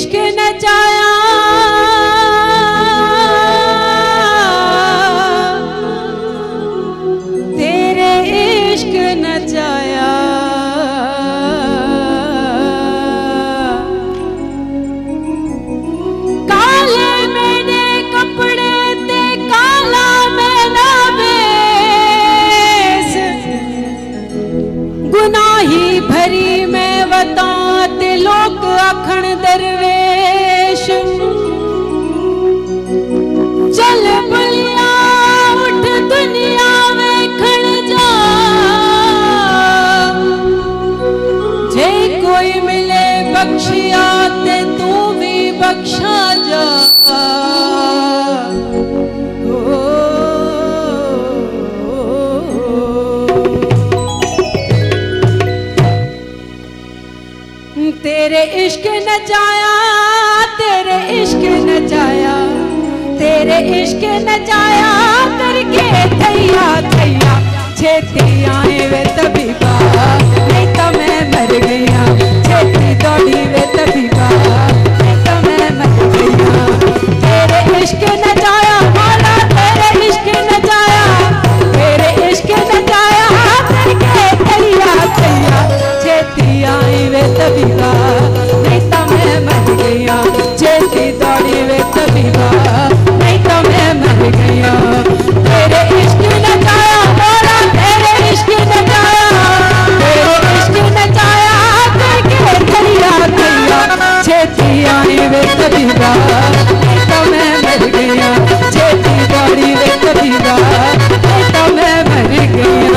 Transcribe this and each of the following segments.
इश्क नचाया तेरे इश्क नचाया काले मेरे कपड़े ते काला मेरा बेस गुनाही भरी मैं बता ते लोग आखण दरवेश चल बलिया उठ दुनिया वेखण जा जे कोई मिले बख्शिया ते तू भी बख्शा जा तेरे इश्क नचाया तेरे इश्क नचाया तेरे इश्क नचाया करके थैया थैया छेती आए वे तभी बा नहीं तो मैं मर गया छेती दौड़ी वे तभी बा नहीं तो मैं मर गया तेरे इश्क नचाया माला तेरे इश्क नचाया तेरे इश्क नचाया करके थैया थैया छेती आए वे तभी बा नहीं तो मैं मर गया छेती दौड़ी वे तभी बा नहीं तो मैं मर गया तेरे इश्क नचाया मोरा तेरे इश्क नचाया तेरे इश्क नचाया करके थैया थैया छेती आई वे तभी बा नहीं तो मैं मर गया छेती दौड़ी वे तभी बा नहीं तो मैं मर गया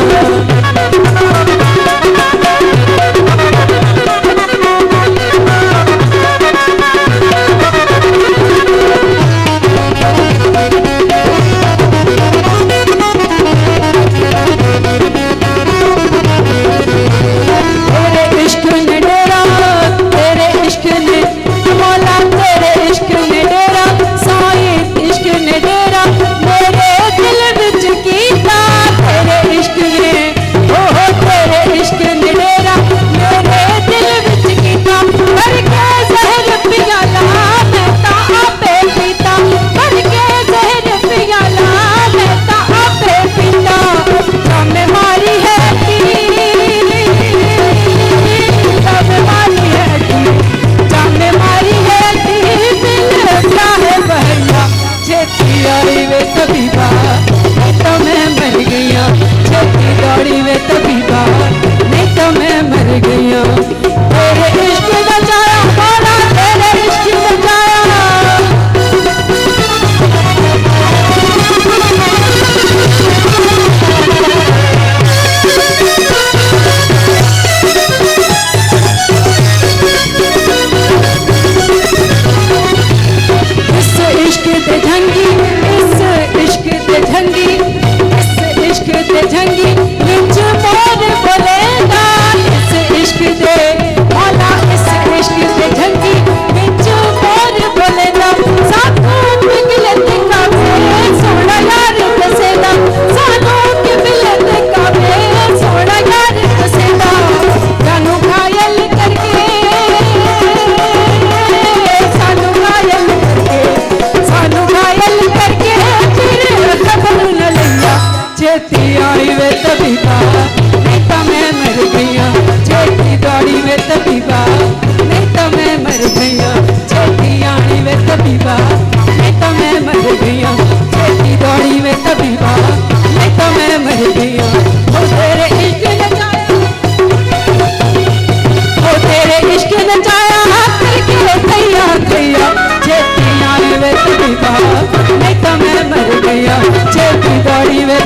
छेती आई वे तभी बा नहीं तो मैं मर गया छेती दौड़ी वे तभी बा नहीं तो मैं मर गया छेती आई वे तभी बा नहीं तो मैं मर गया छेती दौड़ी वे तभी बा नहीं तो मैं मर गया ओ तेरे इश्क नचाया ओ तेरे इश्क नचाया करके थैया थैया छेती आई वे तभी बा नहीं तो मैं मर गया छेती दौड़ी वे